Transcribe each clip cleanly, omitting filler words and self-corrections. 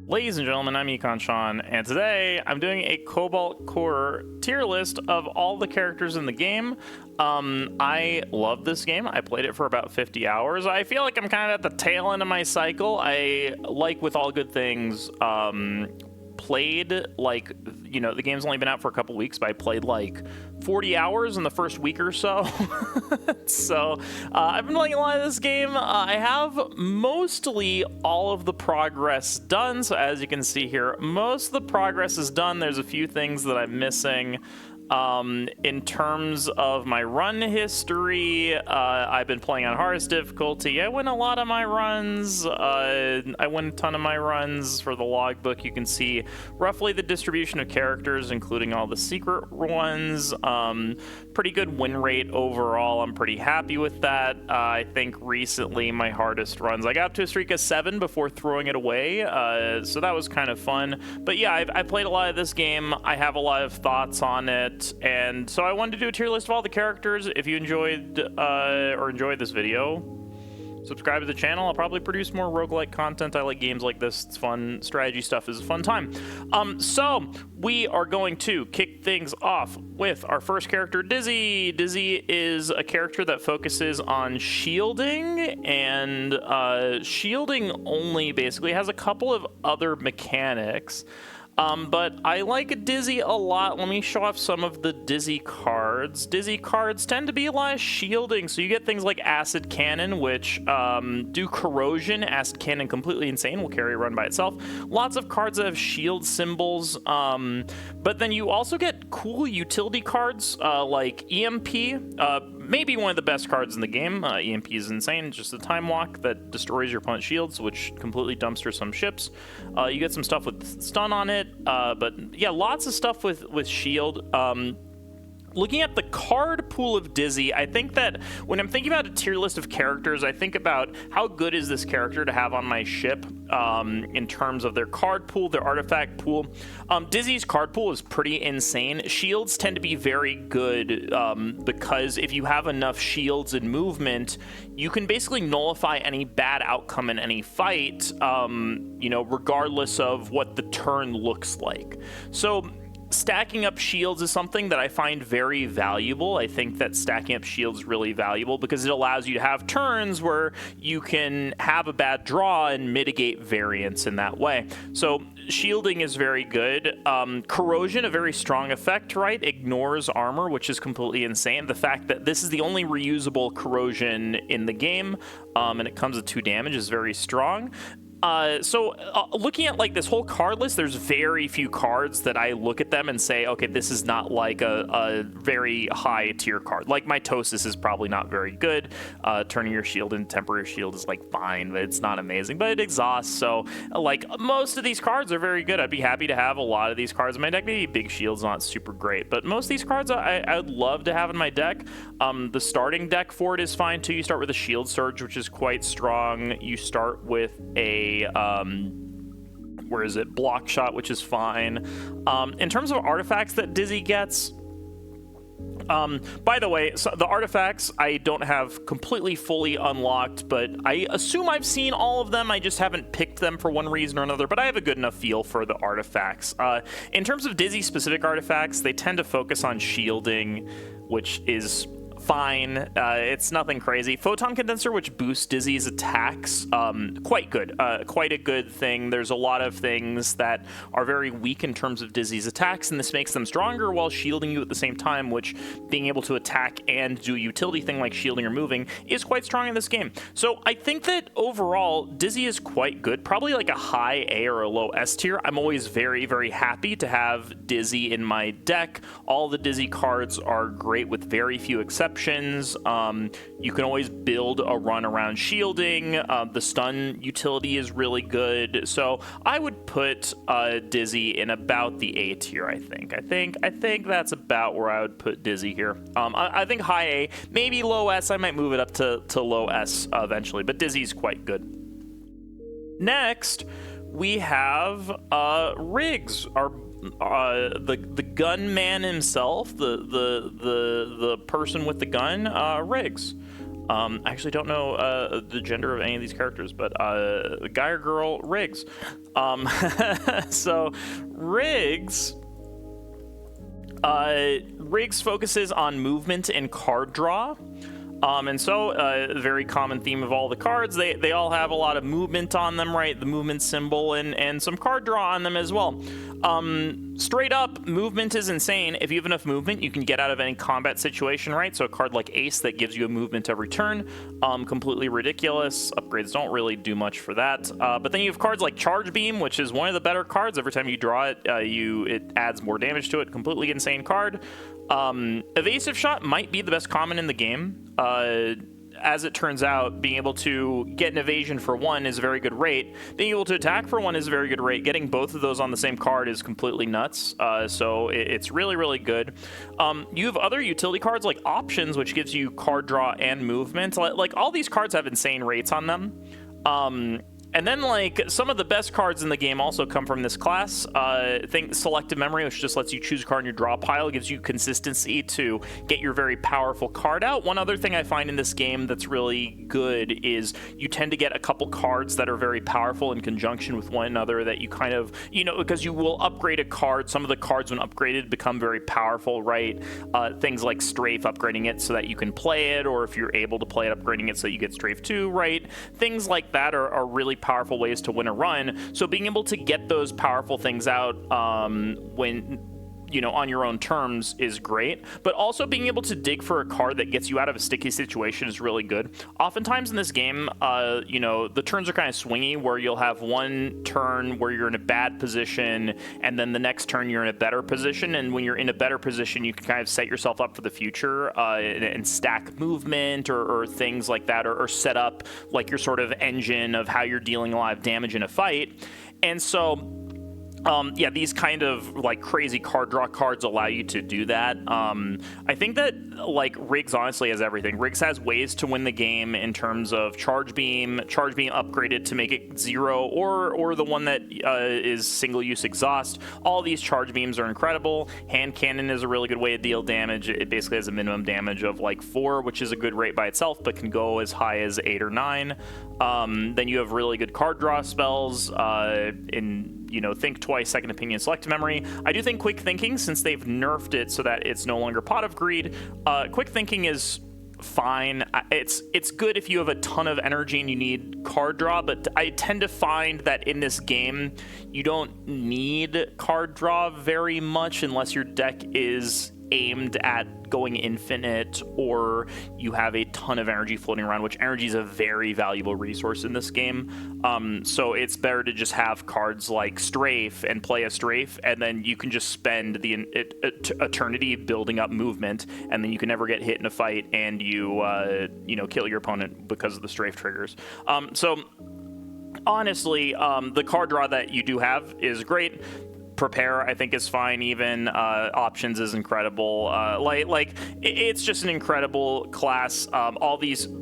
Ladies and gentlemen, I'm Econ Sean, and today I'm doing a Cobalt Core tier list of all the characters in the game. I love this game. I played it for about 50 hours. I feel like I'm kind of at the tail end of my cycle. I, like with all good things, played like, the game's only been out for a couple weeks, but I played like 40 hours in the first week or so. So I've been playing a lot of this game. I have mostly all of the progress done. So as you can see here, most of the progress is done. There's a few things that I'm missing. In terms of my run history, I've been playing on hardest difficulty. I win a lot of my runs. I win a ton of my runs. For the logbook, you can see roughly the distribution of characters, including all the secret ones. Pretty good win rate overall. I'm pretty happy with that. I think recently my hardest runs, I got up to a streak of 7 before throwing it away. So that was kind of fun. But yeah, I played a lot of this game. I have a lot of thoughts on it. And so I wanted to do a tier list of all the characters. If you enjoyed this video, subscribe to the channel. I'll probably produce more roguelike content. I like games like this. It's fun. Strategy stuff is a fun time. So we are going to kick things off with our first character, Dizzy. Dizzy is a character that focuses on shielding, and shielding only basically has a couple of other mechanics. But I like Dizzy a lot. Let me show off some of the Dizzy cards. Dizzy cards tend to be a lot of shielding, so you get things like Acid Cannon, which do corrosion. Acid Cannon, completely insane, will carry a run by itself. Lots of cards that have shield symbols, but then you also get cool utility cards like EMP. Maybe one of the best cards in the game. EMP is insane. It's just a time walk that destroys your opponent's shields, which completely dumpsters some ships. You get some stuff with stun on it. But yeah, lots of stuff with shield. Looking at the card pool of Dizzy, I think that when I'm thinking about a tier list of characters, I think about how good is this character to have on my ship in terms of their card pool, their artifact pool. Dizzy's card pool is pretty insane. Shields tend to be very good because if you have enough shields and movement, you can basically nullify any bad outcome in any fight, regardless of what the turn looks like. So stacking up shields is something that I find very valuable. I think that stacking up shields is really valuable because it allows you to have turns where you can have a bad draw and mitigate variance in that way. So shielding is very good. Corrosion, a very strong effect, right? Ignores armor, which is completely insane. The fact that this is the only reusable corrosion in the game, and it comes with 2 damage, is very strong. Looking at like this whole card list, there's very few cards that I look at them and say, okay, this is not like a very high tier card. Like Mitosis is probably not very good. Turning your shield into temporary shield is like fine, but it's not amazing. But it exhausts, so like most of these cards are very good. I'd be happy to have a lot of these cards in my deck. Maybe Big Shield's not super great, but most of these cards I would love to have in my deck. The starting deck for it is fine too. You start with a Shield Surge, which is quite strong. You start with a block shot, which is fine. In terms of artifacts that Dizzy gets, by the way, so the artifacts I don't have completely fully unlocked, but I assume I've seen all of them. I just haven't picked them for one reason or another, but I have a good enough feel for the artifacts. In terms of Dizzy specific artifacts, they tend to focus on shielding, which is fine. It's nothing crazy. Photon Condenser, which boosts Dizzy's attacks, quite good. Quite a good thing. There's a lot of things that are very weak in terms of Dizzy's attacks, and this makes them stronger while shielding you at the same time, which being able to attack and do a utility thing like shielding or moving is quite strong in this game. So I think that overall, Dizzy is quite good. Probably like a high A or a low S tier. I'm always very, very happy to have Dizzy in my deck. All the Dizzy cards are great with very few exceptions. You can always build a run around shielding. The stun utility is really good. So I would put Dizzy in about the A tier, I think. I think that's about where I would put Dizzy here. I think high A, maybe low S. I might move it up to low S eventually, but Dizzy's quite good. Next, we have Riggs, the gunman himself, the person with the gun, Riggs. I actually don't know the gender of any of these characters, but guy or girl, Riggs. So Riggs focuses on movement and card draw. And so a very common theme of all the cards, they all have a lot of movement on them, right? The movement symbol and some card draw on them as well. Straight up, movement is insane. If you have enough movement, you can get out of any combat situation, right? So a card like Ace that gives you a movement every turn, completely ridiculous. Upgrades don't really do much for that. But then you have cards like Charge Beam, which is one of the better cards. Every time you draw it, it adds more damage to it. Completely insane card. Evasive Shot might be the best common in the game. As it turns out, being able to get an evasion for 1 is a very good rate. Being able to attack for 1 is a very good rate. Getting both of those on the same card is completely nuts. So it's really, really good. You have other utility cards like Options, which gives you card draw and movement. Like all these cards have insane rates on them. And then, like, some of the best cards in the game also come from this class. Think Selective Memory, which just lets you choose a card in your draw pile, gives you consistency to get your very powerful card out. One other thing I find in this game that's really good is you tend to get a couple cards that are very powerful in conjunction with one another that you kind of, because you will upgrade a card. Some of the cards, when upgraded, become very powerful, right? Things like Strafe, upgrading it so that you can play it, or if you're able to play it, upgrading it so you get Strafe 2, right? Things like that are really powerful ways to win a run. So being able to get those powerful things out when on your own terms is great, but also being able to dig for a card that gets you out of a sticky situation is really good. Oftentimes in this game, the turns are kind of swingy, where you'll have one turn where you're in a bad position, and then the next turn you're in a better position, and when you're in a better position, you can kind of set yourself up for the future and stack movement or things like that, or set up like your sort of engine of how you're dealing a lot of damage in a fight. And so these kind of like crazy card draw cards allow you to do that. I think that like Riggs honestly has everything. Riggs has ways to win the game in terms of Charge Beam upgraded to make it 0, or the one that is single-use exhaust. All these Charge Beams are incredible. Hand Cannon is a really good way to deal damage. It basically has a minimum damage of like 4, which is a good rate by itself, but can go as high as 8 or 9. Then you have really good card draw spells Think Twice, Second Opinion, Select Memory. I do think Quick Thinking, since they've nerfed it so that it's no longer Pot of Greed, Quick Thinking is fine. It's good if you have a ton of energy and you need card draw, but I tend to find that in this game, you don't need card draw very much unless your deck is aimed at going infinite or you have a ton of energy floating around, which energy is a very valuable resource in this game. So it's better to just have cards like Strafe and play a Strafe, and then you can just spend the eternity building up movement, and then you can never get hit in a fight, and you kill your opponent because of the Strafe triggers. So honestly, the card draw that you do have is great. Prepare, I think, is fine. Even Options is incredible. It's just an incredible class.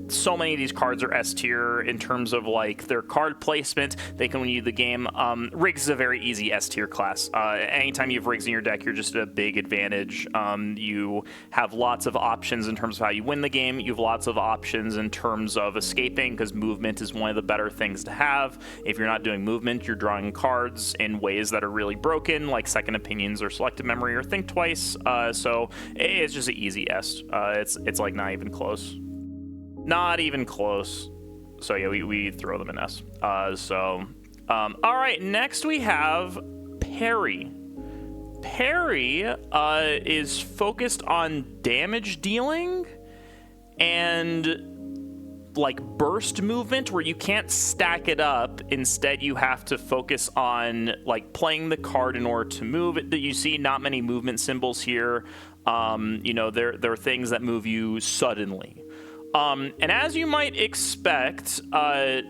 So many of these cards are S tier in terms of like their card placement. They can win you the game. Riggs is a very easy S tier class. Anytime you have Riggs in your deck, you're just at a big advantage. You have lots of options in terms of how you win the game. You have lots of options in terms of escaping, because movement is one of the better things to have. If you're not doing movement, you're drawing cards in ways that are really broken, like Second Opinions or Selective Memory or Think Twice. So it's just an easy S. It's like not even close. Not even close. So yeah, we throw them in S. All right, next we have Peri. Peri is focused on damage dealing and like burst movement, where you can't stack it up. Instead, you have to focus on like playing the card in order to move it. You see not many movement symbols here. There are things that move you suddenly. And as you might expect,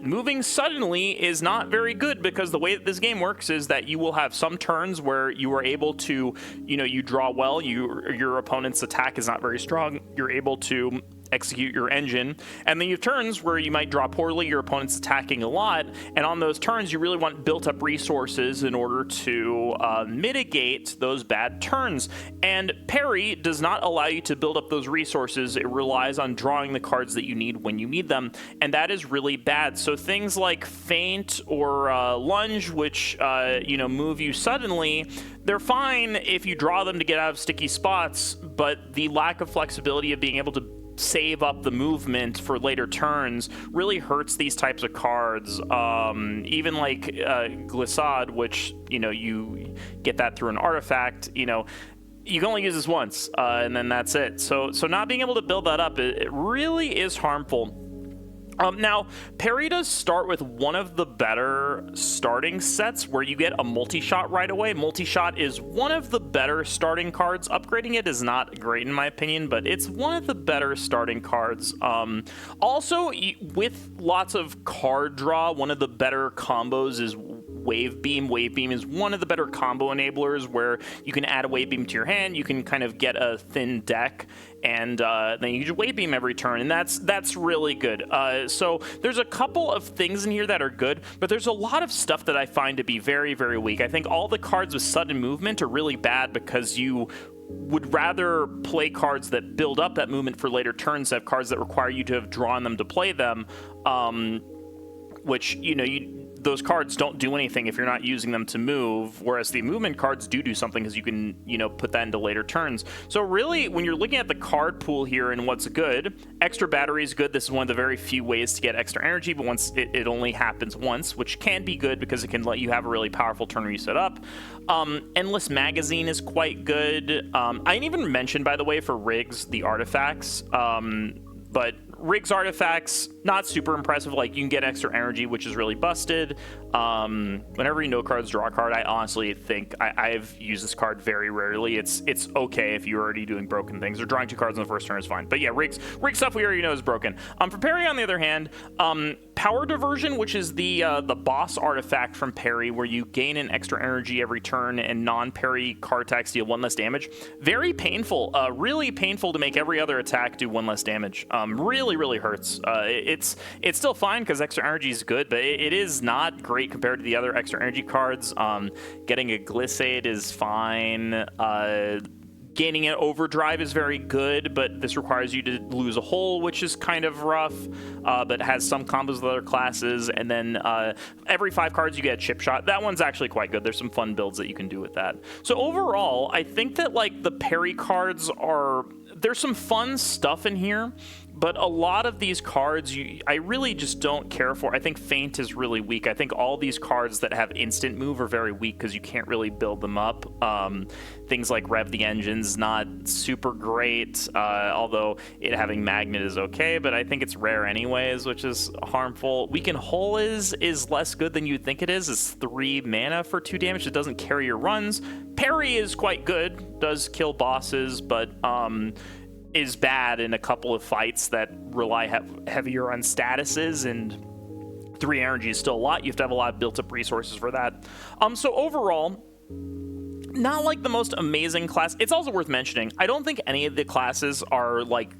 moving suddenly is not very good, because the way that this game works is that you will have some turns where you are able to, you draw well, your opponent's attack is not very strong, you're able to execute your engine. And then you have turns where you might draw poorly, your opponent's attacking a lot, and on those turns you really want built up resources in order to mitigate those bad turns. And Peri does not allow you to build up those resources. It relies on drawing the cards that you need when you need them, and that is really bad. So things like Feint or Lunge, which move you suddenly, they're fine if you draw them to get out of sticky spots, but the lack of flexibility of being able to save up the movement for later turns really hurts these types of cards. Even like Glissade, which you get that through an artifact, you can only use this once, and then that's it. So not being able to build that up, it really is harmful. Now, Peri does start with one of the better starting sets where you get a multi-shot right away. Multi-shot is one of the better starting cards. Upgrading it is not great in my opinion, but it's one of the better starting cards. Also, with lots of card draw, one of the better combos is Wave Beam. Wave Beam is one of the better combo enablers where you can add a Wave Beam to your hand, you can kind of get a thin deck, and then you just Wave Beam every turn, and that's really good. So there's a couple of things in here that are good, but there's a lot of stuff that I find to be very, very weak. I think all the cards with sudden movement are really bad because you would rather play cards that build up that movement for later turns than have cards that require you to have drawn them to play them, which, those cards don't do anything if you're not using them to move, whereas the movement cards do something because you can, put that into later turns. So really, when you're looking at the card pool here and what's good, extra battery is good. This is one of the very few ways to get extra energy, but once it only happens once, which can be good because it can let you have a really powerful turn reset up. Endless Magazine is quite good. I didn't even mention, by the way, for Riggs, the artifacts, but Riggs artifacts, not super impressive. Like, you can get extra energy, which is really busted. Whenever you know cards draw a card, I honestly think I've used this card very rarely. It's okay if you're already doing broken things, or drawing 2 cards on the first turn is fine. But yeah, Riggs stuff we already know is broken. For Peri, on the other hand, Power Diversion, which is the boss artifact from Peri, where you gain an extra energy every turn and non-Peri card attacks deal 1 less damage. Very painful, really painful to make every other attack do 1 less damage. Really hurts. It's still fine because extra energy is good, but it is not great compared to the other extra energy cards. Getting a Glissade is fine. Gaining an Overdrive is very good, but this requires you to lose a hole, which is kind of rough, but has some combos with other classes. And then every 5 cards you get a Chip Shot. That one's actually quite good. There's some fun builds that you can do with that. So overall, I think that like the Peri cards there's some fun stuff in here, but a lot of these cards I really just don't care for. I think Feint is really weak. I think all these cards that have instant move are very weak because you can't really build them up. Things like Rev the Engine's not super great, although it having Magnet is okay, but I think it's rare anyways, which is harmful. Weaken Hole is less good than you'd think it is. It's 3 mana for 2 damage. It doesn't carry your runs. Peri is quite good, does kill bosses, but is bad in a couple of fights that rely heavier on statuses, and 3 energy is still a lot. You have to have a lot of built-up resources for that. So overall, not like the most amazing class. It's also worth mentioning, I don't think any of the classes are like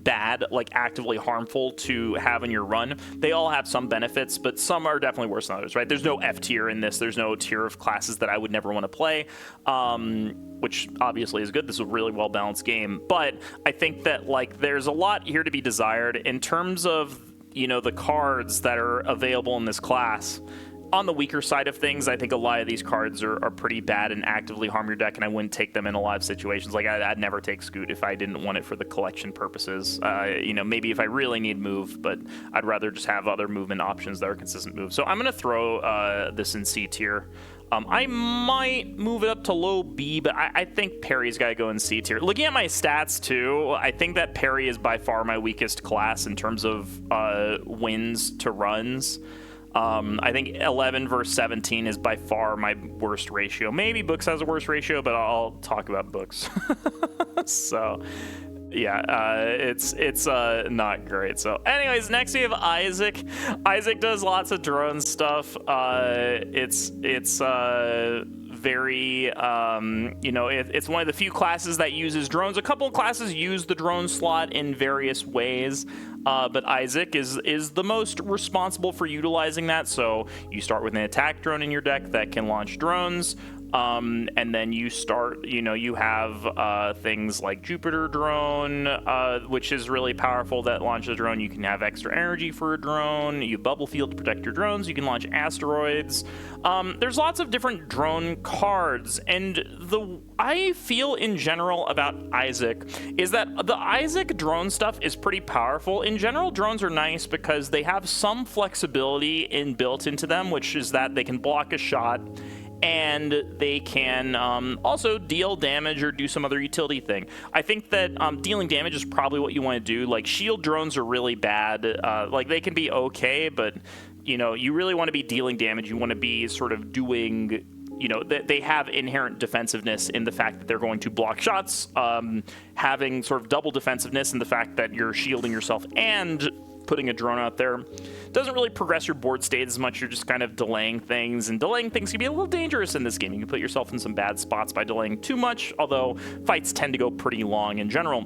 bad, like actively harmful to have in your run. They all have some benefits, but some are definitely worse than others, right? There's no F tier in this. There's no tier of classes that I would never want to play, which obviously is good. This is a really well-balanced game, but I think that like there's a lot here to be desired in terms of, the cards that are available in this class. On the weaker side of things, I think a lot of these cards are pretty bad and actively harm your deck, and I wouldn't take them in a lot of situations. Like, I'd never take Scoot if I didn't want it for the collection purposes. Maybe if I really need move, but I'd rather just have other movement options that are consistent move. So I'm going to throw this in C tier. I might move it up to low B, but I think Peri's got to go in C tier. Looking at my stats, too, I think that Peri is by far my weakest class in terms of wins to runs. I think 11 versus 17 is by far my worst ratio. Maybe Books has a worse ratio, but I'll talk about Books. So, yeah, it's not great. So, anyways, next we have Isaac. Isaac does lots of drone stuff. It's very, you know, it's one of the few classes that uses drones. A couple of classes use the drone slot in various ways, but Isaac is the most responsible for utilizing that. So you start with an attack drone in your deck that can launch drones. And then you start, you know, you have things like Jupiter drone, which is really powerful, that launches a drone. You can have extra energy for a drone. You bubble field to protect your drones. You can launch asteroids. There's lots of different drone cards, and I feel in general about Isaac is that the Isaac drone stuff is pretty powerful. In general, drones are nice because they have some flexibility built into them, which is that they can block a shot, and they can also deal damage or do some other utility thing. I think that dealing damage is probably what you want to do. Like, shield drones are really bad. Like, they can be okay, but, you know, you really want to be dealing damage. You want to be sort of doing, you know, they have inherent defensiveness in the fact that they're going to block shots, having sort of double defensiveness in the fact that you're shielding yourself and putting a drone out there. Doesn't really progress your board state as much. You're just kind of delaying things, and delaying things can be a little dangerous in this game. You can put yourself in some bad spots by delaying too much, although fights tend to go pretty long in general.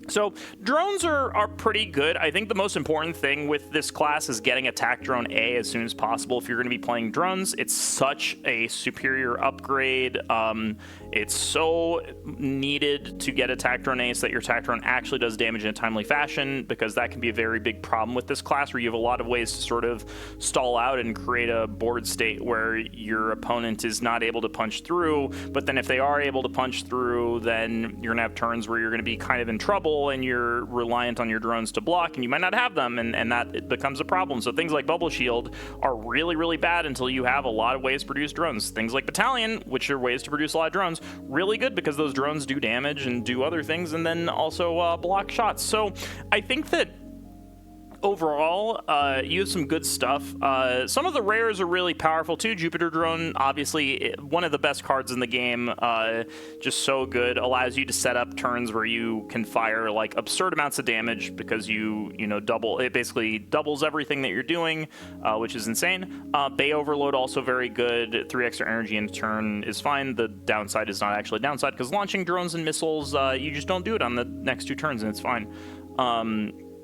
So drones are pretty good. I think the most important thing with this class is getting attack drone A as soon as possible. If you're going to be playing drones, it's such a superior upgrade. It's so needed to get attack drone A so that your attack drone actually does damage in a timely fashion, because that can be a very big problem with this class, where you have a lot of ways to sort of stall out and create a board state where your opponent is not able to punch through. But then if they are able to punch through, then you're going to have turns where you're going to be kind of in trouble, and you're reliant on your drones to block, and you might not have them, and that it becomes a problem. So things like Bubble Shield are really, really bad until you have a lot of ways to produce drones. Things like Battalion, which are ways to produce a lot of drones, really good because those drones do damage and do other things, and then also block shots. So I think that overall, you have some good stuff. Some of the rares are really powerful too. Jupiter drone, obviously one of the best cards in the game, just so good. Allows you to set up turns where you can fire like absurd amounts of damage because you know, it basically doubles everything that you're doing, which is insane. Bay Overload also very good. 3 extra energy in a turn is fine. The downside is not actually a downside, because launching drones and missiles, you just don't do it on the next 2 turns, and it's fine.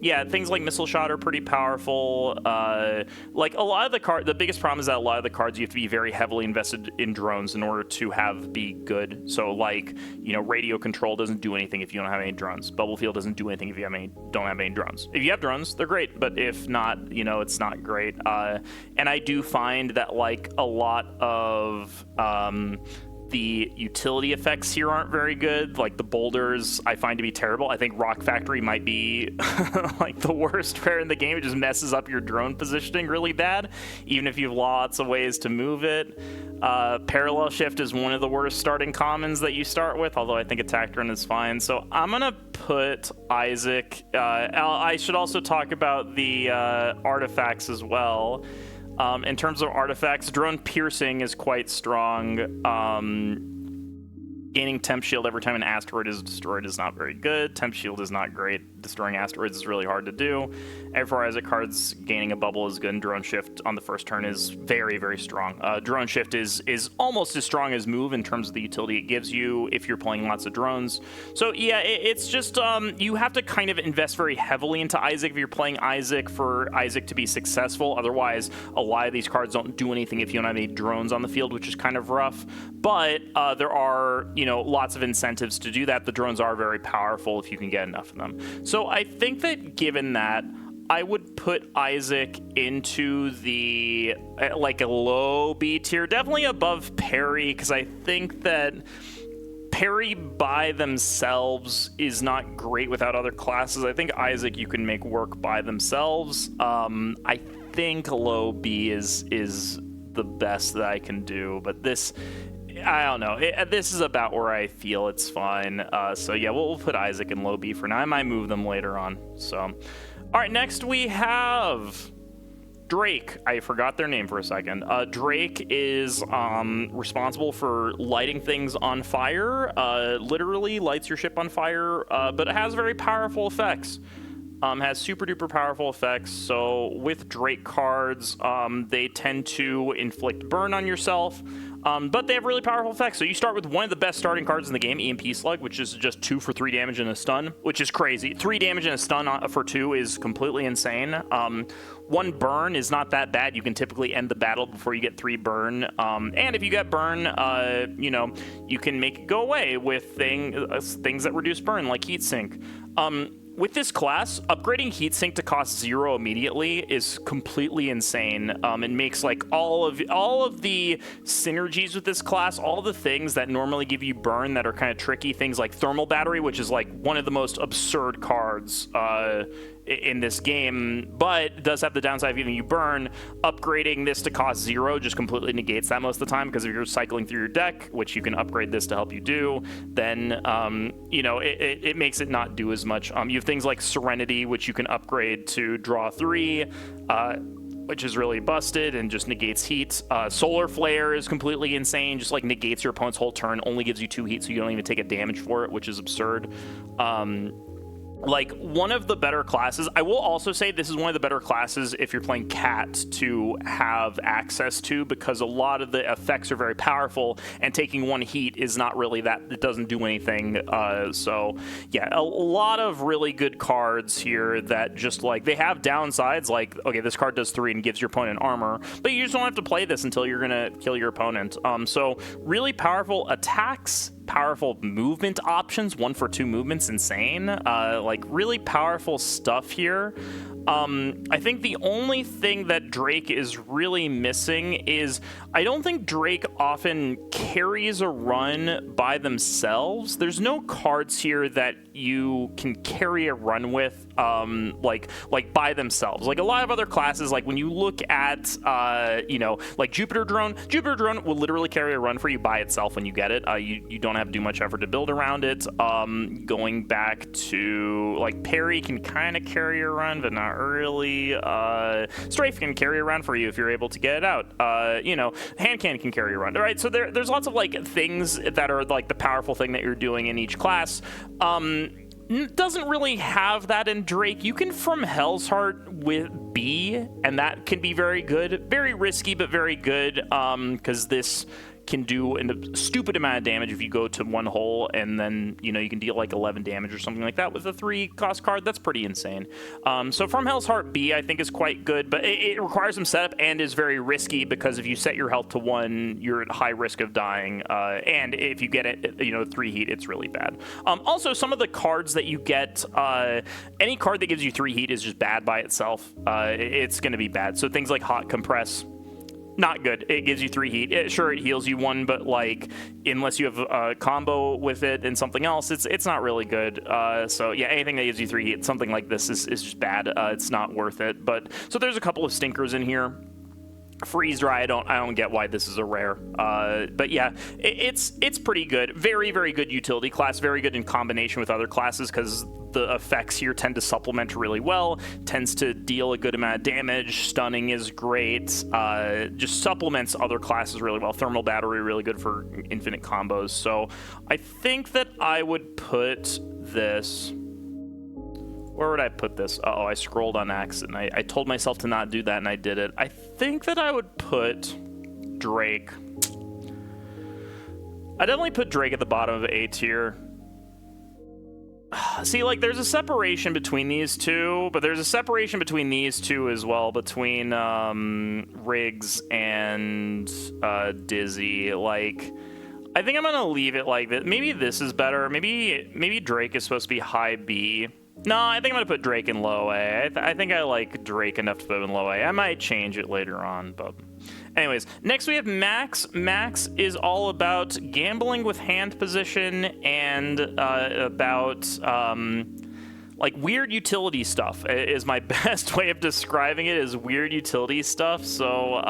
Yeah, things like Missile Shot are pretty powerful. Like, a lot of the biggest problem is that a lot of the cards you have to be very heavily invested in drones in order to be good. So, like, you know, Radio Control doesn't do anything if you don't have any drones. Bubble Field doesn't do anything if you don't have any drones. If you have drones, they're great, but if not, you know, it's not great. And I do find that, like, a lot of the utility effects here aren't very good. Like, the boulders I find to be terrible. I think Rock Factory might be like the worst pair in the game. It just messes up your drone positioning really bad, even if you have lots of ways to move it. Parallel Shift is one of the worst starting commons that you start with, although I think Attack Drone is fine. So I'm gonna put Isaac. I should also talk about the artifacts as well. In terms of artifacts, Drone Piercing is quite strong. Gaining Temp Shield every time an asteroid is destroyed is not very good. Temp Shield is not great. Destroying asteroids is really hard to do. Every Isaac cards, gaining a bubble is good, and Drone Shift on the first turn is very, very strong. Drone Shift is almost as strong as Move in terms of the utility it gives you if you're playing lots of drones. So yeah, it's just, you have to kind of invest very heavily into Isaac if you're playing Isaac for Isaac to be successful. Otherwise, a lot of these cards don't do anything if you don't have any drones on the field, which is kind of rough. But there are, you know, lots of incentives to do that. The drones are very powerful if you can get enough of them. So I think that given that, I would put Isaac into the, like, a low B tier, definitely above Peri, because I think that Peri by themselves is not great without other classes. I think Isaac you can make work by themselves. I think low B is the best that I can do, but this, I don't know. This is about where I feel it's fine. So yeah, we'll put Isaac in low B for now. I might move them later on. So, all right, next we have Drake. I forgot their name for a second. Drake is responsible for lighting things on fire. Literally lights your ship on fire, but it has very powerful effects. Has super duper powerful effects. So with Drake cards, they tend to inflict burn on yourself. But they have really powerful effects. So you start with one of the best starting cards in the game, EMP Slug, which is just 2 for 3 damage and a stun, which is crazy. 3 damage and a stun for 2 is completely insane. 1 burn is not that bad. You can typically end the battle before you get 3 burn. And if you get burn, you know, you can make it go away with things that reduce burn, like Heat Sink. With this class, upgrading Heatsink to cost 0 immediately is completely insane. It makes like all of the synergies with this class, all the things that normally give you burn that are kind of tricky, things like Thermal Battery, which is like one of the most absurd cards in this game, but does have the downside of giving you burn. Upgrading this to cost 0 just completely negates that most of the time, because if you're cycling through your deck, which you can upgrade this to help you do, then you know, it makes it not do as much. You have things like Serenity, which you can upgrade to draw 3, which is really busted and just negates heat. Solar Flare is completely insane, just like negates your opponent's whole turn, only gives you 2 heat, so you don't even take a damage for it, which is absurd. Like, one of the better classes. I will also say this is one of the better classes if you're playing Cat to have access to, because a lot of the effects are very powerful, and taking 1 heat is not really that, it doesn't do anything. So yeah, a lot of really good cards here that just, like, they have downsides, like, okay, this card does 3 and gives your opponent armor, but you just don't have to play this until you're gonna kill your opponent. So really powerful attacks, powerful movement options, 1 for 2 movements, insane. Like, really powerful stuff here. I think the only thing that Drake is really missing is, I don't think Drake often carries a run by themselves. There's no cards here that you can carry a run with, like by themselves. Like a lot of other classes, like when you look at, you know, like Jupiter Drone will literally carry a run for you by itself when you get it. You don't have to do much effort to build around it. Going back to, like, Peri can kind of carry a run, but not really. Strafe can carry a run for you if you're able to get it out. You know, Hand Cannon can carry a run. All right, so there's lots of, like, things that are, like, the powerful thing that you're doing in each class. Doesn't really have that in Drake. You can From Hell's Heart with B, and that can be very good. Very risky, but very good, because this can do a stupid amount of damage if you go to 1 hole, and then, you know, you can deal like 11 damage or something like that with a 3-cost card. That's pretty insane. So From Hell's Heart B, I think, is quite good, but it requires some setup and is very risky, because if you set your health to 1, you're at high risk of dying, and if you get it, you know, 3 heat, it's really bad. Also, some of the cards that you get, any card that gives you 3 heat is just bad by itself. It's going to be bad. So things like Hot Compress, not good. It gives you 3 heat. Sure, it heals you 1, but, like, unless you have a combo with it and something else, it's not really good. So yeah, anything that gives you 3 heat, something like this is just bad. It's not worth it. But so there's a couple of stinkers in here. Freeze Dry, I don't get why this is a rare. But yeah, it's pretty good. Very, very good utility class. Very good in combination with other classes, because the effects here tend to supplement really well. Tends to deal a good amount of damage. Stunning is great. Just supplements other classes really well. Thermal Battery, really good for infinite combos. So I think that I would put this... Where would I put this? Uh-oh, I scrolled on accident. I told myself to not do that, and I did it. I think that I would put Drake. I definitely put Drake at the bottom of A tier. See, like, there's a separation between these two, but there's a separation between these two as well, between Riggs and Dizzy. Like, I think I'm gonna leave it like that. Maybe this is better. Maybe Drake is supposed to be high B. No, I think I'm going to put Drake in low A. I think I like Drake enough to put him in low A. I might change it later on, but... Anyways, next we have Max. Max is all about gambling with hand position and about... like, weird utility stuff is my best way of describing it, is weird utility stuff. So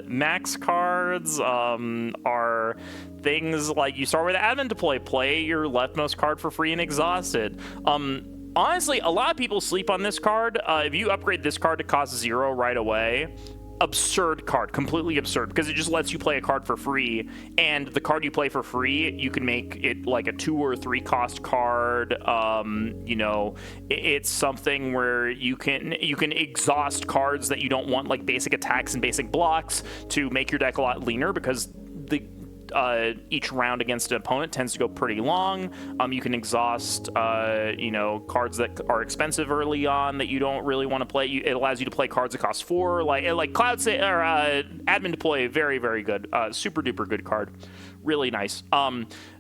Max cards are things like, you start with Advent Deploy, play your leftmost card for free and exhausted. Honestly, a lot of people sleep on this card. If you upgrade this card to cost 0 right away, absurd card, completely absurd, because it just lets you play a card for free, and the card you play for free, you can make it like a 2 or 3 cost card. You know, it's something where you can exhaust cards that you don't want, like basic attacks and basic blocks, to make your deck a lot leaner, because each round against an opponent tends to go pretty long. You can exhaust, cards that are expensive early on that you don't really want to play. It allows you to play cards that cost 4, like Cloud Admin Deploy, very, very good. Super duper good card. Really nice.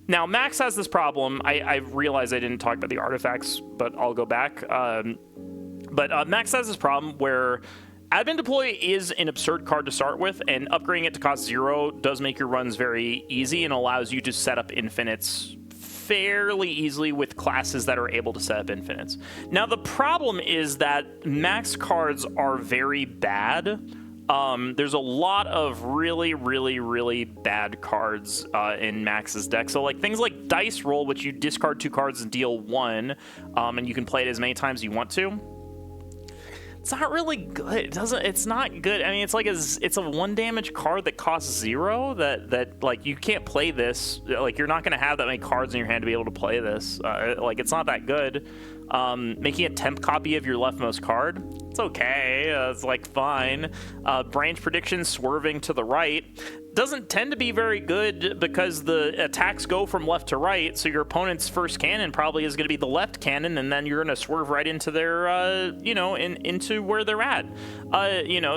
Now, Max has this problem. I realized I didn't talk about the artifacts, but I'll go back. But Max has this problem where Admin Deploy is an absurd card to start with, and upgrading it to cost 0 does make your runs very easy and allows you to set up infinites fairly easily with classes that are able to set up infinites. Now, the problem is that Max cards are very bad. There's a lot of really, really, really bad cards in Max's deck. So, like, things like Dice Roll, which you discard 2 cards and deal 1, and you can play it as many times as you want to. It's not really good. It's not good. I mean, it's a 1 damage card that costs 0. That like you can't play this. Like, you're not gonna have that many cards in your hand to be able to play this. Like, it's not that good. Making a temp copy of your leftmost card, it's okay. It's like fine. Branch Prediction, swerving to the right, doesn't tend to be very good because the attacks go from left to right, so your opponent's first cannon probably is going to be the left cannon, and then you're going to swerve right into their, into where they're at.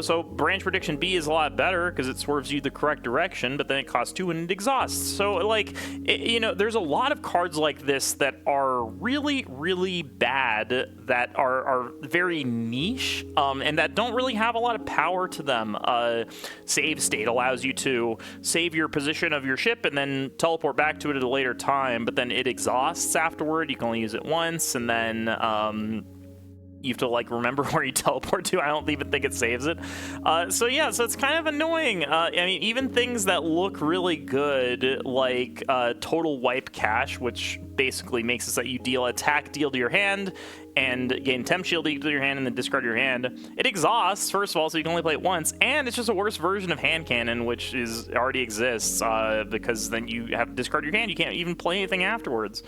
So Branch Prediction B is a lot better because it swerves you the correct direction, but then it costs 2 and it exhausts. So, like, there's a lot of cards like this that are really, really bad, that are very niche, and that don't really have a lot of power to them. Save State allows you to save your position of your ship and then teleport back to it at a later time, but then it exhausts afterward. You can only use it once, and then you have to, like, remember where you teleport to. I don't even think it saves it. So it's kind of annoying. I mean, even things that look really good, like Total Wipe Cache, which basically makes it so that you deal to your hand and gain temp shield to your hand and then discard your hand. It exhausts, first of all, so you can only play it once, and it's just a worse version of hand cannon, which already exists, because then you have to discard your hand. You can't even play anything afterwards.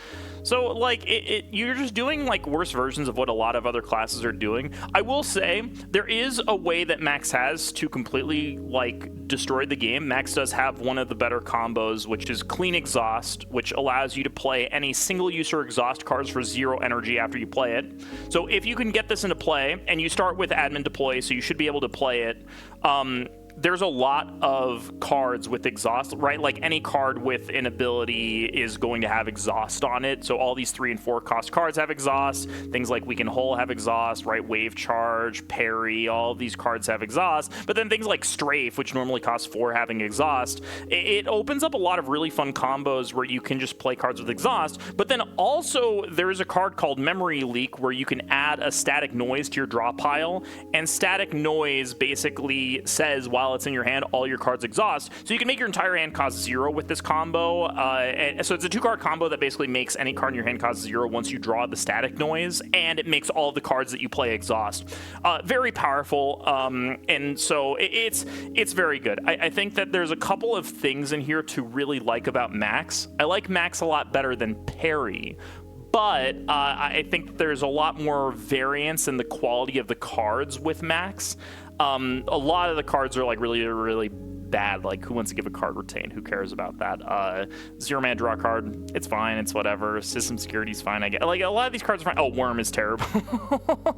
So, like, you're just doing, like, worse versions of what a lot of other classes are doing. I will say, there is a way that Max has to completely, like, destroy the game. Max does have one of the better combos, which is Clean Exhaust, which allows you to play any single-user exhaust cards for 0 energy after you play it. So if you can get this into play, and you start with Admin Deploy, so you should be able to play it, there's a lot of cards with exhaust, right? Like, any card with an ability is going to have exhaust on it. So all these 3 and 4 cost cards have exhaust. Things like Weaken Hull have exhaust, right? Wave Charge, Peri, all of these cards have exhaust. But then things like Strafe, which normally costs 4, having exhaust, it opens up a lot of really fun combos where you can just play cards with exhaust. But then also there is a card called Memory Leak where you can add a static noise to your draw pile. And static noise basically says, while it's in your hand, all your cards exhaust. So you can make your entire hand cost 0 with this combo. And so it's a 2-card combo that basically makes any card in your hand cost 0 once you draw the static noise, and it makes all of the cards that you play exhaust. Very powerful, and so it's very good. I think that there's a couple of things in here to really like about Max. I like Max a lot better than Peri, but I think there's a lot more variance in the quality of the cards with Max. A lot of the cards are, like, really, really bad. Like, who wants to give a card retain? Who cares about that? 0-mana draw card, it's fine, it's whatever. System security's fine, I guess. Like, a lot of these cards are fine. Oh, Worm is terrible.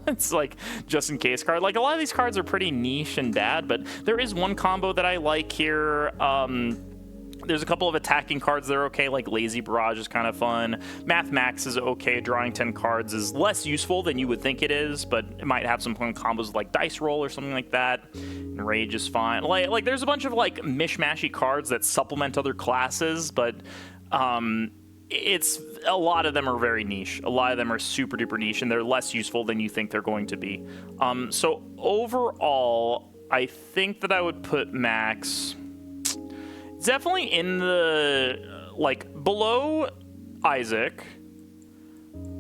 It's like just in case card. Like, a lot of these cards are pretty niche and bad, but there is one combo that I like here. There's a couple of attacking cards that are okay, like Lazy Barrage is kind of fun. Math Max is okay. Drawing 10 cards is less useful than you would think it is, but it might have some fun combos like Dice Roll or something like that. And Rage is fine. Like there's a bunch of, like, mishmashy cards that supplement other classes, but it's a lot of them are very niche. A lot of them are super duper niche, and they're less useful than you think they're going to be. So overall, I think that I would put Max definitely in the, like, below Isaac.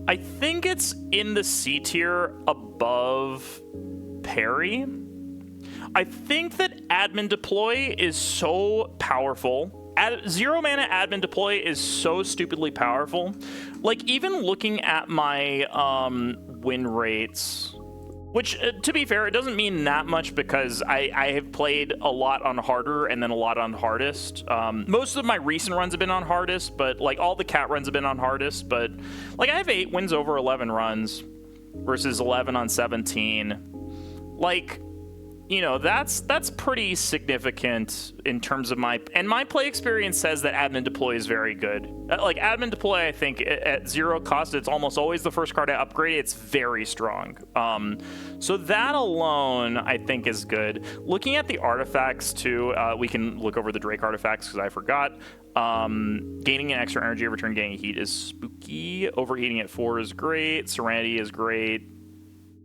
I think it's in the C tier above Peri. I think that Admin Deploy is so powerful. 0-mana Admin Deploy is so stupidly powerful. Like, even looking at my win rates Which, to be fair, it doesn't mean that much because I have played a lot on harder and then a lot on hardest. Most of my recent runs have been on hardest, but like all the cat runs have been on hardest. But like I have 8 wins over 11 runs versus 11 on 17. Like, you know, that's pretty significant in terms of my play experience says that admin deploy is very good. Like admin deploy, I think at 0 cost, it's almost always the first card I upgrade. It's very strong. So that alone, I think, is good. Looking at the artifacts too, we can look over the Drake artifacts because I forgot. Gaining an extra energy every turn, gaining heat is spooky. Overheating at 4 is great. Serenity is great.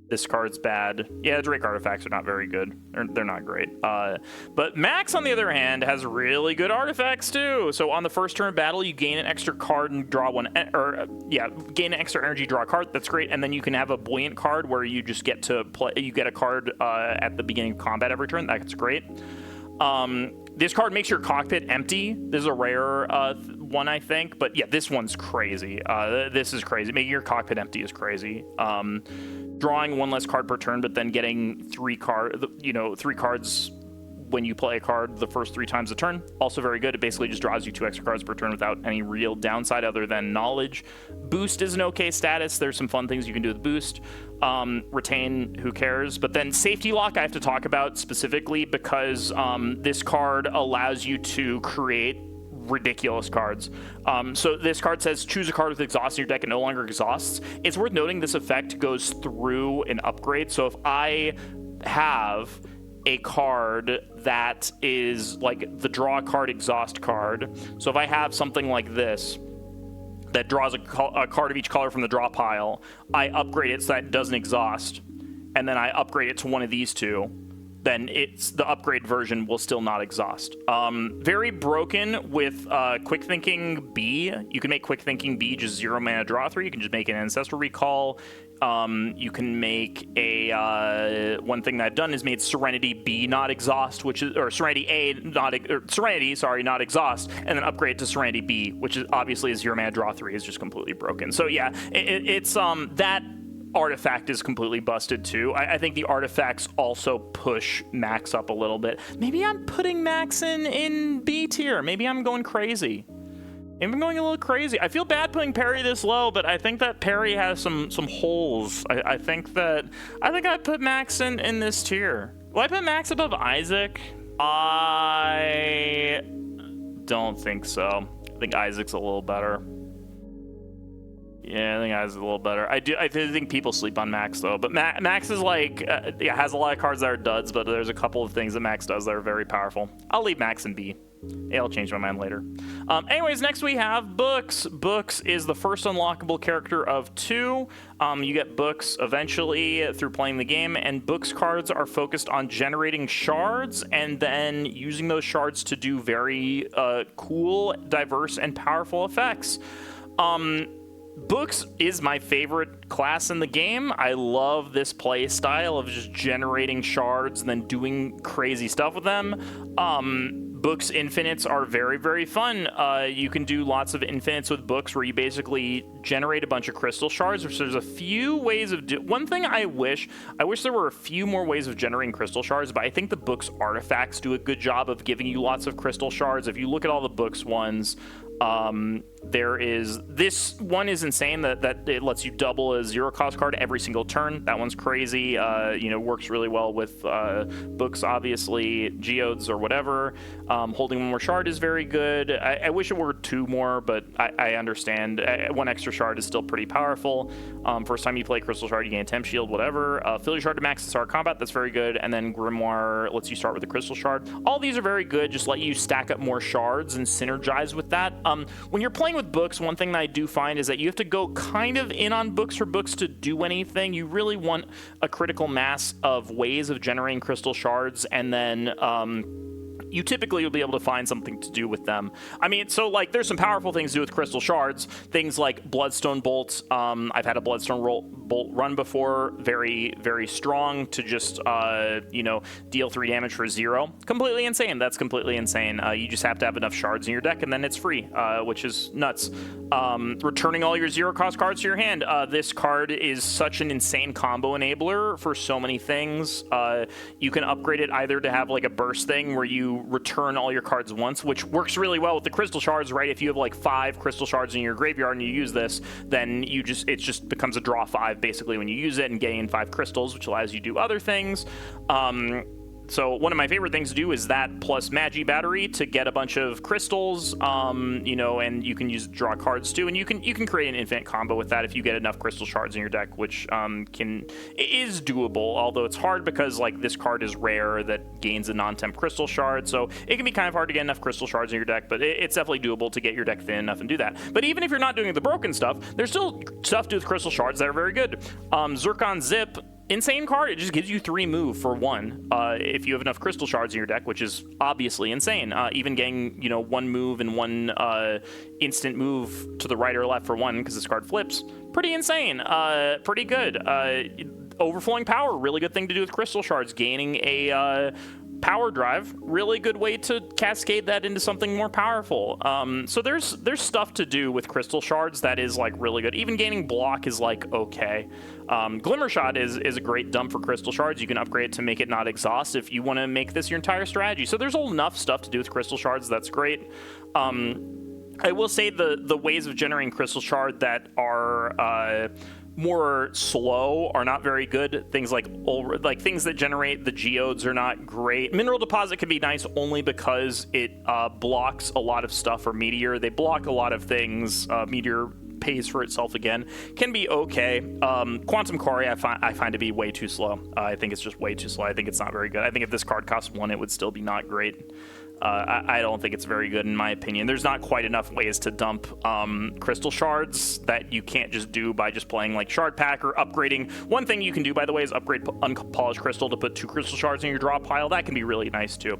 This card's bad. Yeah, Drake artifacts are not very good. They're not great. But Max, on the other hand, has really good artifacts too. So on the first turn of battle, you gain an extra card and draw one, gain an extra energy, draw a card. That's great. And then you can have a buoyant card where you just get to play. You get a card at the beginning of combat every turn. That's great. This card makes your cockpit empty. This is a rare one, I think. But yeah, this one's crazy. This is crazy. Making your cockpit empty is crazy. Drawing 1 less card per turn, but then getting 3 cards when you play a card the first 3 times a turn. Also very good. It basically just draws you 2 extra cards per turn without any real downside other than knowledge. Boost is an okay status. There's some fun things you can do with boost. Retain, who cares? But then safety lock I have to talk about specifically because this card allows you to create ridiculous cards. So this card says choose a card with exhaust in your deck and no longer exhausts. It's worth noting this effect goes through an upgrade. So if I have a card that is like the draw card exhaust card, so if I have something like this that draws a card of each color from the draw pile, I upgrade it so that it doesn't exhaust, and then I upgrade it to one of these two, then it's the upgrade version will still not exhaust. Very broken with Quick Thinking B. You can make Quick Thinking B just 0 mana draw 3. You can just make an Ancestral Recall. You can make a one thing that I've done is made Serenity B not exhaust, which is or Serenity A not not exhaust, and then upgrade to Serenity B, which is obviously a 0 mana draw 3 is just completely broken. So yeah, it's that artifact is completely busted too. I think the artifacts also push Max up a little bit. Maybe I'm putting Max in B tier. Maybe I'm going crazy. Maybe I'm going a little crazy. I feel bad putting Peri this low, but I think that Peri has some holes. I think I put Max in this tier. Will I put Max above Isaac? I don't think so. I think Isaac's a little better. Yeah, I think Isaac's a little better. I think people sleep on Max though, but Max is like has a lot of cards that are duds, but there's a couple of things that Max does that are very powerful. I'll leave Max in B. Yeah, I'll change my mind later. Anyways, next we have Books. Books is the first unlockable character of 2. You get Books eventually through playing the game, and Books cards are focused on generating shards and then using those shards to do very cool, diverse, and powerful effects. Books is my favorite class in the game. I love this play style of just generating shards and then doing crazy stuff with them. Books infinites are very, very fun. You can do lots of infinites with Books where you basically generate a bunch of crystal shards, which there's a few ways of one thing I wish there were a few more ways of generating crystal shards, but I think the Books artifacts do a good job of giving you lots of crystal shards. If you look at all the Books ones, there is this one is insane that it lets you double a 0 cost card every single turn. That one's crazy. Works really well with Books, obviously geodes or whatever. Holding one more shard is very good. I wish it were 2 more, but I understand 1 extra shard is still pretty powerful. First time you play Crystal Shard, you gain a temp shield, whatever. Fill your shard to max to start combat. That's very good. And then Grimoire lets you start with a Crystal Shard. All these are very good. Just let you stack up more shards and synergize with that. When you're playing with Books, one thing that I do find is that you have to go kind of in on Books for Books to do anything. You really want a critical mass of ways of generating crystal shards, and then you typically will be able to find something to do with them. I mean, so like there's some powerful things to do with crystal shards, things like bloodstone bolts. I've had a bloodstone bolt run before, very, very strong to just, you know, deal 3 damage for 0. Completely insane. That's completely insane. You just have to have enough shards in your deck and then it's free, which is nuts. Returning all your 0-cost cards to your hand. This card is such an insane combo enabler for so many things. You can upgrade it either to have like a burst thing where you return all your cards once, which works really well with the crystal shards, right? If you have like 5 crystal shards in your graveyard and you use this, then it just becomes a draw 5 basically when you use it and gain 5 crystals, which allows you to do other things. So one of my favorite things to do is that plus Magi Battery to get a bunch of crystals, you know, and you can use draw cards too, and you can create an infinite combo with that if you get enough crystal shards in your deck, which is doable, although it's hard because like this card is rare that gains a non-temp crystal shard, so it can be kind of hard to get enough crystal shards in your deck, but it's definitely doable to get your deck thin enough and do that. But even if you're not doing the broken stuff, there's still stuff to do with crystal shards that are very good. Zircon Zip, insane card. It just gives you 3 move for 1 if you have enough crystal shards in your deck, which is obviously insane. Even getting, you know, 1 move and 1 instant move to the right or left for 1 because this card flips, pretty insane. Pretty good. Overflowing power, really good thing to do with crystal shards. Gaining a power drive, really good way to cascade that into something more powerful. So there's stuff to do with crystal shards that is like really good. Even gaining block is like okay. Glimmer Shot is a great dump for crystal shards. You can upgrade it to make it not exhaust if you want to make this your entire strategy. So there's enough stuff to do with crystal shards. That's great. I will say the ways of generating crystal shard that are more slow are not very good. Things like things that generate the geodes are not great. Mineral Deposit can be nice only because it blocks a lot of stuff for Meteor. They block a lot of things. Meteor pays for itself again. Can be okay. Quantum Quarry I find to be way too slow. I think it's just way too slow. I think it's not very good. I think if this card costs 1, it would still be not great. I don't think it's very good in my opinion. There's not quite enough ways to dump crystal shards that you can't just do by just playing like Shard Pack or upgrading. One thing you can do, by the way, is upgrade Unpolished Crystal to put 2 crystal shards in your draw pile. That can be really nice too.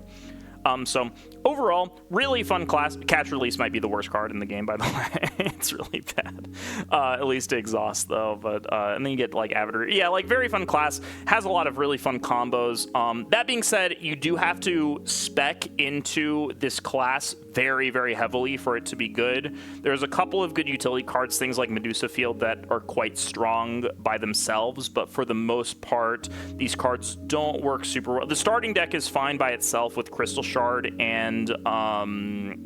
So overall, really fun class. Catch Release might be the worst card in the game, by the way. It's really bad. At least to exhaust though, but and then you get like Avatar. Yeah, like very fun class. Has a lot of really fun combos. That being said, you do have to spec into this class very, very heavily for it to be good. There's a couple of good utility cards, things like Medusa Field, that are quite strong by themselves, but for the most part, these cards don't work super well. The starting deck is fine by itself with Crystal Shard and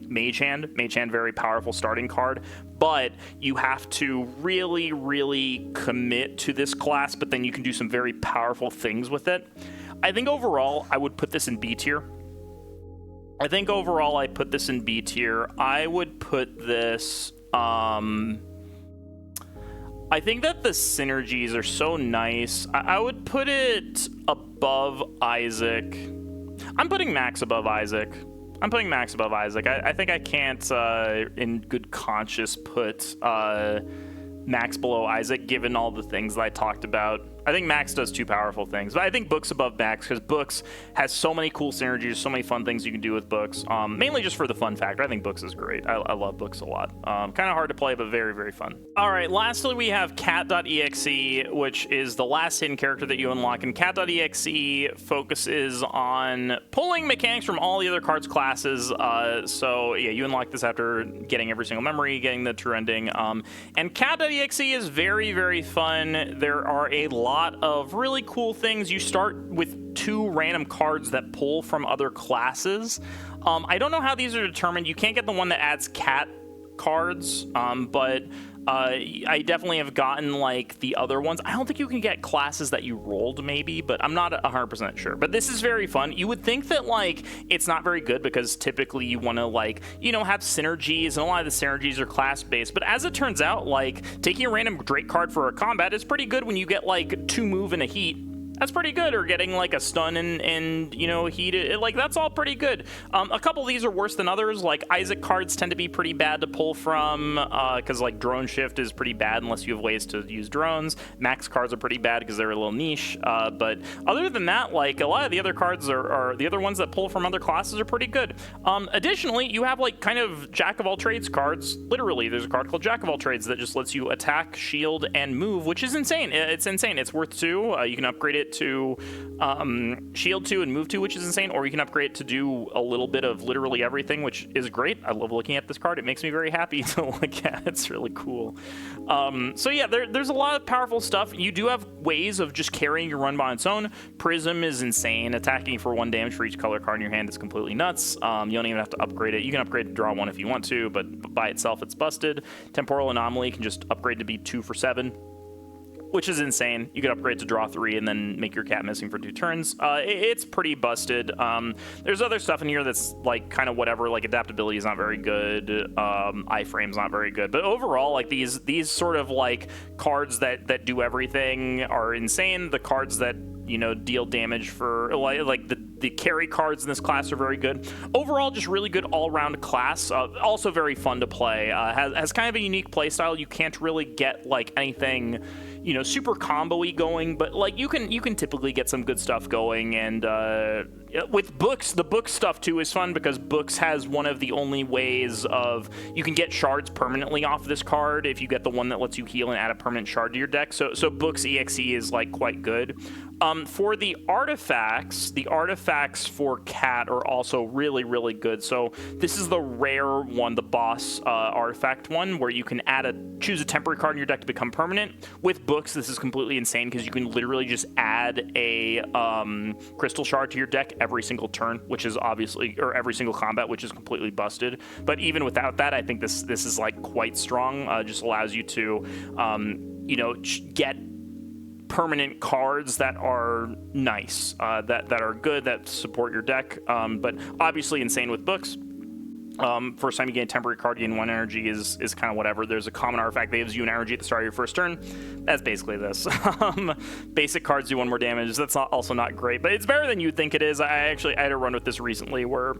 Mage Hand. Mage Hand, very powerful starting card, but you have to really, really commit to this class, but then you can do some very powerful things with it. I think overall, I would put this in B tier. I think overall I put this in B tier. I would put this, I think that the synergies are so nice. I would put it above Isaac. I'm putting Max above Isaac. I'm putting Max above Isaac. I think I can't, in good conscience, put Max below Isaac, given all the things that I talked about. I think Max does 2 powerful things, but I think Books above Max, because Books has so many cool synergies, so many fun things you can do with Books, mainly just for the fun factor. I think Books is great. I love Books a lot. Kind of hard to play, but very, very fun. All right, lastly, we have cat.exe, which is the last hidden character that you unlock, and cat.exe focuses on pulling mechanics from all the other cards' classes. So yeah, you unlock this after getting every single memory, getting the true ending, and cat.exe is very, very fun. There are a lot of really cool things. You start with 2 random cards that pull from other classes. I don't know how these are determined. You can't get the one that adds cat cards, but I definitely have gotten like the other ones. I don't think you can get classes that you rolled maybe, but I'm not 100% sure. But this is very fun. You would think that like it's not very good because typically you want to like, you know, have synergies, and a lot of the synergies are class based. But as it turns out, like taking a random Drake card for a combat is pretty good when you get like 2 move and a heat. that's pretty good. Or getting like a stun and you know, heat, like that's all pretty good. A couple of these are worse than others. Like Isaac cards tend to be pretty bad to pull from, because like drone shift is pretty bad unless you have ways to use drones. Max cards are pretty bad because they're a little niche. But other than that, like a lot of the other cards are the other ones that pull from other classes are pretty good. Additionally, you have like kind of jack of all trades cards. Literally, there's a card called Jack of all Trades that just lets you attack, shield, and move, which is insane. It's insane. It's worth 2. You can upgrade it to shield 2 and move 2, which is insane, or you can upgrade it to do a little bit of literally everything, which is great. I love looking at this card. It makes me very happy to look at. It's really cool. So yeah, there's a lot of powerful stuff. You do have ways of just carrying your run by its own. Prism is insane. Attacking for 1 damage for each color card in your hand is completely nuts. You don't even have to upgrade it. You can upgrade to draw 1 if you want to, but by itself it's busted. Temporal Anomaly can just upgrade to be 2 for 7. Which is insane. You could upgrade to draw 3 and then make your cat missing for 2 turns. It's pretty busted. There's other stuff in here that's like kind of whatever. Like adaptability is not very good. Iframe's not very good. But overall, like these sort of like cards that do everything are insane. The cards that, you know, deal damage for like the carry cards in this class are very good. Overall, just really good all-around class. Also very fun to play. Has kind of a unique play style. You can't really get like anything, you know, super combo-y going, but like you can typically get some good stuff going. And with books, the book stuff too is fun because books has one of the only ways of you can get shards permanently off this card if you get the one that lets you heal and add a permanent shard to your deck. So books EXE is like quite good. For the artifacts for Cat are also really, really good. So this is the rare one, the boss artifact one, where you can choose a temporary card in your deck to become permanent. With books, this is completely insane because you can literally just add a crystal shard to your deck every single turn, which is obviously, or every single combat, which is completely busted. But even without that, I think this is like quite strong. Just allows you to, you know, get permanent cards that are nice, that are good, that support your deck, but obviously insane with books. First time you gain a temporary card, gain 1 energy is kind of whatever. There's a common artifact that gives you an energy at the start of your first turn. That's basically this. Basic cards do 1 more damage. That's also not great, but it's better than you think it is. I had a run with this recently where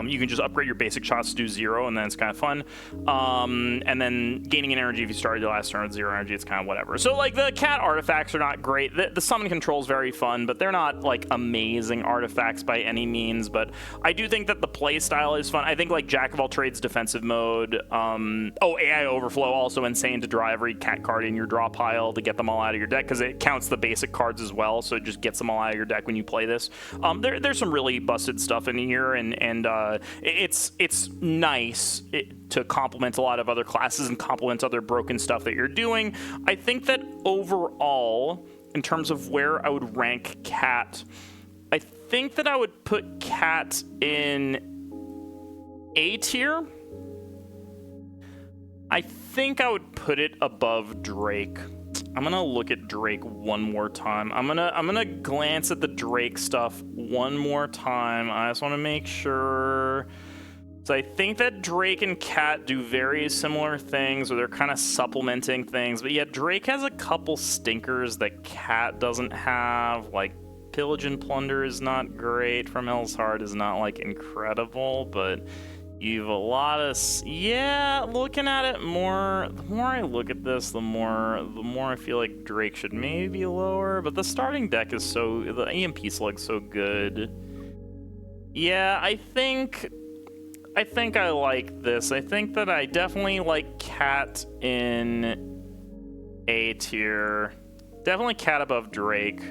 you can just upgrade your basic shots to do 0, and then it's kind of fun. And then gaining an energy if you started the last turn with 0 energy, it's kind of whatever. So, like, the cat artifacts are not great. The summon control is very fun, but they're not, like, amazing artifacts by any means. But I do think that the play style is fun. I think, like, Jack of all trades defensive mode. AI overflow, also insane to draw every cat card in your draw pile to get them all out of your deck, because it counts the basic cards as well, so it just gets them all out of your deck when you play this. There's some really busted stuff in here, and it's nice to complement a lot of other classes and complement other broken stuff that you're doing. I think that overall, in terms of where I would rank Cat, I think that I would put Cat in A tier. I think I would put it above Drake. I'm gonna look at Drake one more time. I'm gonna glance at the Drake stuff one more time. I just want to make sure. So I think that Drake and Cat do very similar things, or they're kind of supplementing things. But yeah, Drake has a couple stinkers that Cat doesn't have. Like Pillage and Plunder is not great. From Hell's Heart is not like incredible, but you've a lot of, yeah, looking at it more, the more I look at this, the more I feel like Drake should maybe be lower, but the starting deck is so, the EMP slug's so good. Yeah, I think I like this. I think that I definitely like Cat in A tier. Definitely Cat above Drake.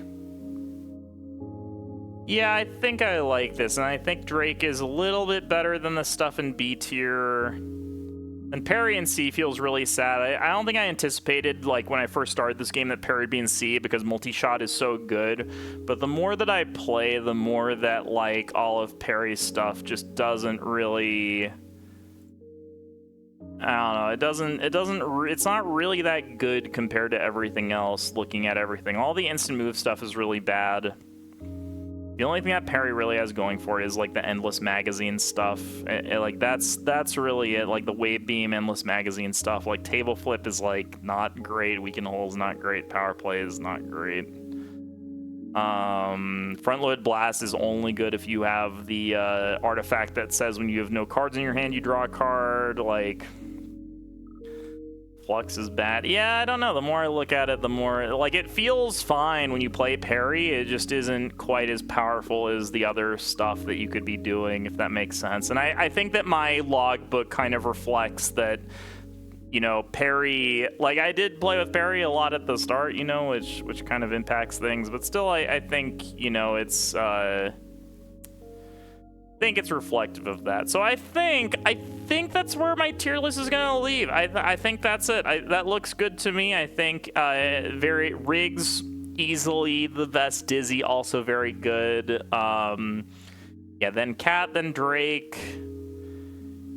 Yeah, I think I like this, and I think Drake is a little bit better than the stuff in B tier. And Peri in C feels really sad. I don't think I anticipated, like, when I first started this game that Peri would be in C because multi-shot is so good. But the more that I play, the more that, like, all of Peri's stuff just doesn't really... I don't know, it's not really that good compared to everything else, looking at everything. All the instant move stuff is really bad. The only thing that Peri really has going for it is like the endless magazine stuff. Like that's really it. Like the wave beam, endless magazine stuff. Like table flip is like not great. Weaken hole is not great. Power play is not great. Front-loaded blast is only good if you have the artifact that says when you have no cards in your hand, you draw a card. Like, Flux is bad. Yeah, I don't know. The more I look at it, the more, like, it feels fine when you play Peri. It just isn't quite as powerful as the other stuff that you could be doing, if that makes sense. And I think that my logbook kind of reflects that, you know, Peri, like, I did play with Peri a lot at the start, you know, which kind of impacts things, but still, I think, you know, it's, I think it's reflective of that. So I think that's where my tier list is gonna leave. I think that's it. That looks good to me. I think very Riggs easily the best. Dizzy also very good. Yeah, then Cat, then Drake.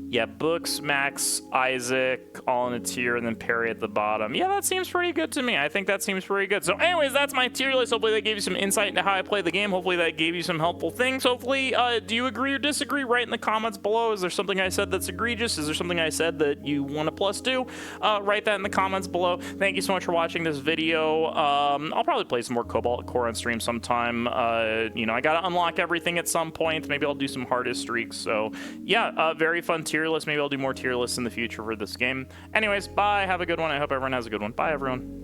Yeah, Books, Max, Isaac, all in a tier, and then Peri at the bottom. Yeah, that seems pretty good to me. I think that seems pretty good. So anyways, that's my tier list. Hopefully that gave you some insight into how I play the game. Hopefully that gave you some helpful things. Hopefully, do you agree or disagree? Write in the comments below. Is there something I said that's egregious? Is there something I said that you want a plus to? Write that in the comments below. Thank you so much for watching this video. I'll probably play some more Cobalt Core on stream sometime. You know, I gotta unlock everything at some point. Maybe I'll do some hardest streaks. So yeah, very fun tier list. Maybe I'll do more tier lists in the future for this game. Anyways, bye. Have a good one. I hope everyone has a good one. Bye, everyone.